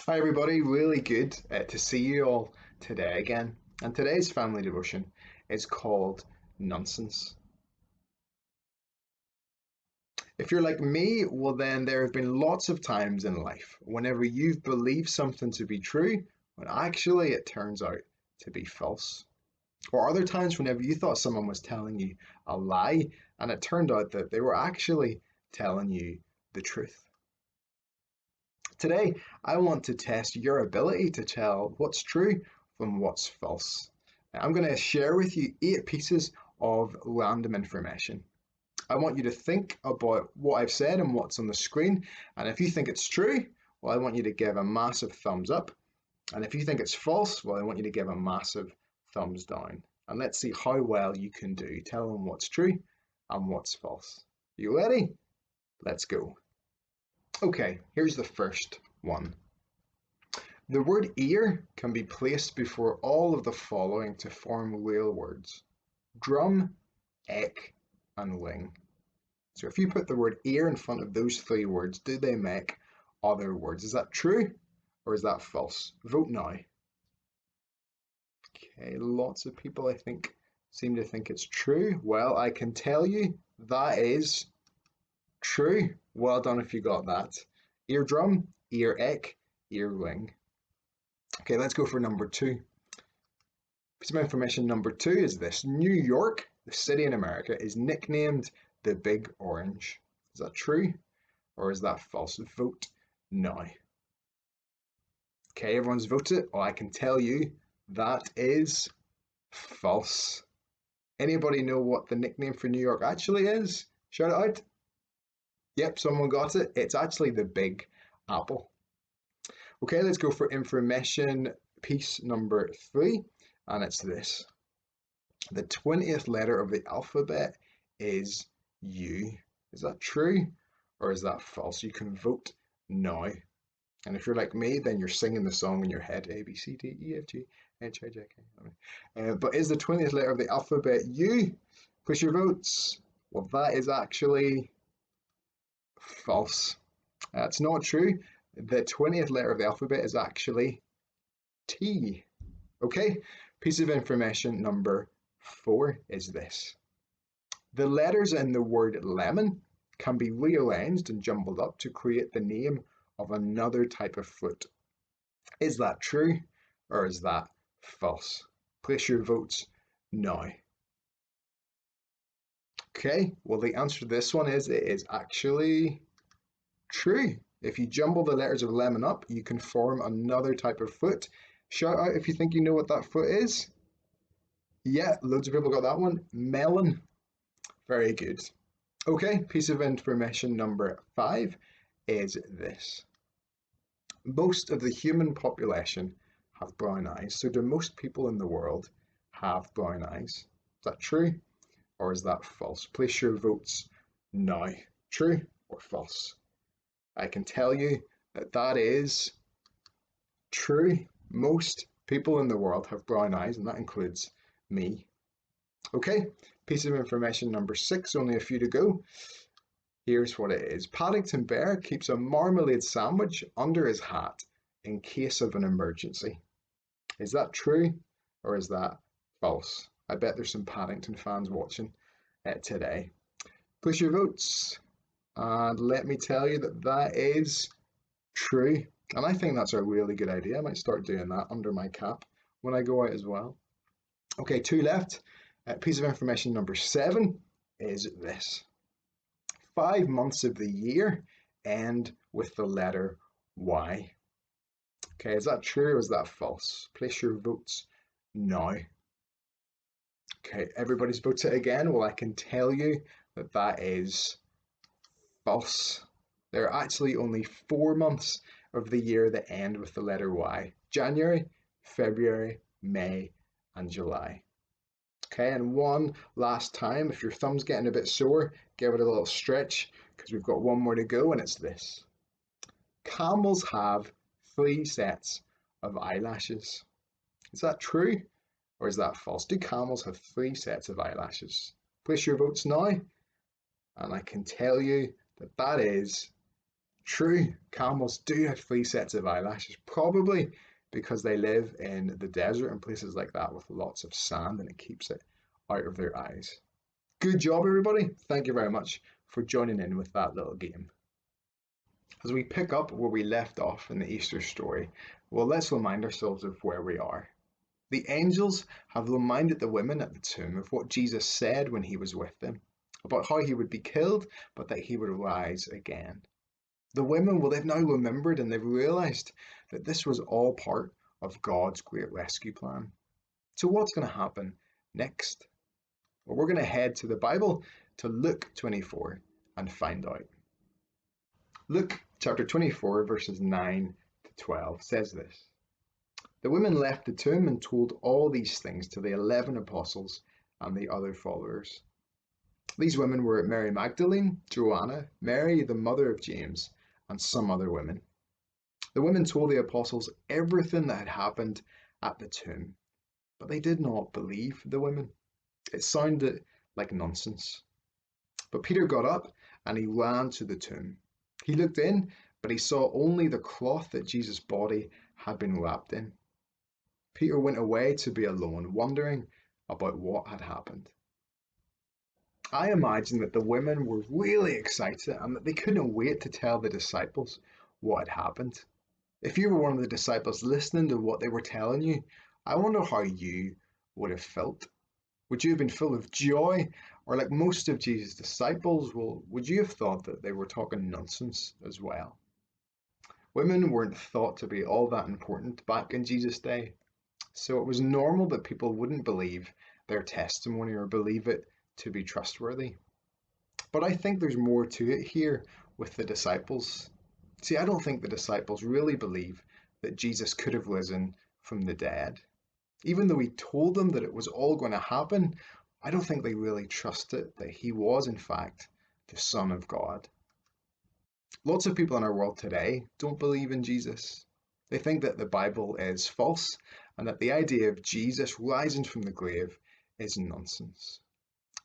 Hi, everybody. Really good to see you all today again. And today's family devotion is called Nonsense. If you're like me, well, then there have been lots of times in life whenever you've believed something to be true, when actually it turns out to be false. Or other times whenever you thought someone was telling you a lie, and it turned out that they were actually telling you the truth. Today, I want to test your ability to tell what's true from what's false. I'm going to share with you 8 pieces of random information. I want you to think about what I've said and what's on the screen. And if you think it's true, well, I want you to give a massive thumbs up. And if you think it's false, well, I want you to give a massive thumbs down. And let's see how well you can do telling what's true and what's false. You ready? Let's go. Okay, here's the first one. The word ear can be placed before all of the following to form real words: drum, ek, and wing. So if you put the word ear in front of those 3 words, do they make other words? Is that true or is that false? Vote now. Okay, lots of people I think seem to think it's true. Well, I can tell you that is true. Well done if you got that. Eardrum, ear ek, ear wing. Okay, let's go for number 2. Piece of information number 2 is this: New York, the city in America, is nicknamed the Big Orange. Is that true or is that false? Vote now. Okay, everyone's voted. Oh, I can tell you that is false. Anybody know what the nickname for New York actually is? Shout it out. Yep, someone got it. It's actually the Big Apple. Okay, let's go for information piece number 3, and it's this. The 20th letter of the alphabet is U. Is that true or is that false? You can vote now. And if you're like me, then you're singing the song in your head: A, B, C, D, E, F, G, H, I, J, K. But is the 20th letter of the alphabet U? Push your votes. Well, that is actually false. That's not true. The 20th letter of the alphabet is actually T. Okay, piece of information number 4 is this. The letters in the word lemon can be rearranged and jumbled up to create the name of another type of fruit. Is that true or is that false? Place your votes now. Okay, well, the answer to this one is it is actually true. If you jumble the letters of lemon up, you can form another type of fruit. Shout out if you think you know what that fruit is. Yeah, loads of people got that one. Melon. Very good. Okay, piece of information number 5 is this. Most of the human population have brown eyes. So do most people in the world have brown eyes? Is that true or is that false? Place your votes now. True or false? I can tell you that that is true. Most people in the world have brown eyes, and that includes me. Okay, piece of information number 6, only a few to go. Here's what it is. Paddington Bear keeps a marmalade sandwich under his hat in case of an emergency. Is that true or is that false? I bet there's some Paddington fans watching today. Place your votes. And let me tell you that that is true. And I think that's a really good idea. I might start doing that under my cap when I go out as well. Okay, 2 left. Piece of information number 7 is this. 5 months of the year end with the letter Y. Okay, is that true or is that false? Place your votes now. Okay, everybody's voted again. Well, I can tell you that that is false. There are actually only 4 months of the year that end with the letter Y: January, February, May, and July. Okay, and one last time, if your thumb's getting a bit sore, give it a little stretch because we've got one more to go, and it's this. Camels have 3 sets of eyelashes. Is that true or is that false? Do camels have 3 sets of eyelashes? Place your votes now, and I can tell you that that is True, camels do have three sets of eyelashes, probably because they live in the desert and places like that with lots of sand and it keeps it out of their eyes. Good job, everybody. Thank you very much for joining in with that little game. As we pick up where we left off in the Easter story, well, let's remind ourselves of where we are. The angels have reminded the women at the tomb of what Jesus said when he was with them, about how he would be killed, but that he would rise again. The women, well, they've now remembered and they've realized that this was all part of God's great rescue plan. So, what's going to happen next? Well, we're going to head to the Bible to Luke 24 and find out. Luke chapter 24, verses 9 to 12 says this. The women left the tomb and told all these things to the 11 apostles and the other followers. These women were Mary Magdalene, Joanna, Mary, the mother of James, and some other women. The women told the apostles everything that had happened at the tomb, but they did not believe the women. It sounded like nonsense. But Peter got up and he ran to the tomb. He looked in, but he saw only the cloth that Jesus' body had been wrapped in. Peter went away to be alone, wondering about what had happened. I imagine that the women were really excited and that they couldn't wait to tell the disciples what had happened. If you were one of the disciples listening to what they were telling you, I wonder how you would have felt. Would you have been full of joy? Or like most of Jesus' disciples, well, would you have thought that they were talking nonsense as well? Women weren't thought to be all that important back in Jesus' day. So it was normal that people wouldn't believe their testimony or believe it to be trustworthy. But I think there's more to it here with the disciples. See, I don't think the disciples really believe that Jesus could have risen from the dead. Even though he told them that it was all going to happen, I don't think they really trusted that he was, in fact, the Son of God. Lots of people in our world today don't believe in Jesus. They think that the Bible is false and that the idea of Jesus rising from the grave is nonsense.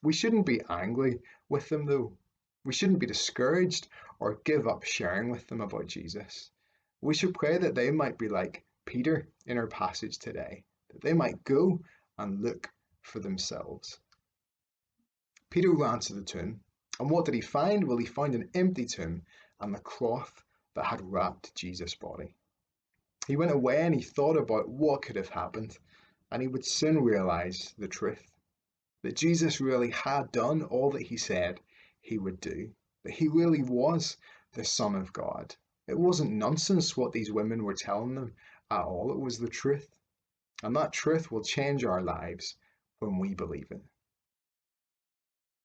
We shouldn't be angry with them, though. We shouldn't be discouraged or give up sharing with them about Jesus. We should pray that they might be like Peter in our passage today, that they might go and look for themselves. Peter ran to the tomb, and what did he find? Well, he found an empty tomb and the cloth that had wrapped Jesus' body. He went away and he thought about what could have happened, and he would soon realize the truth. That Jesus really had done all that he said he would do, that he really was the Son of God. It wasn't nonsense what these women were telling them at all, it was the truth. And that truth will change our lives when we believe it.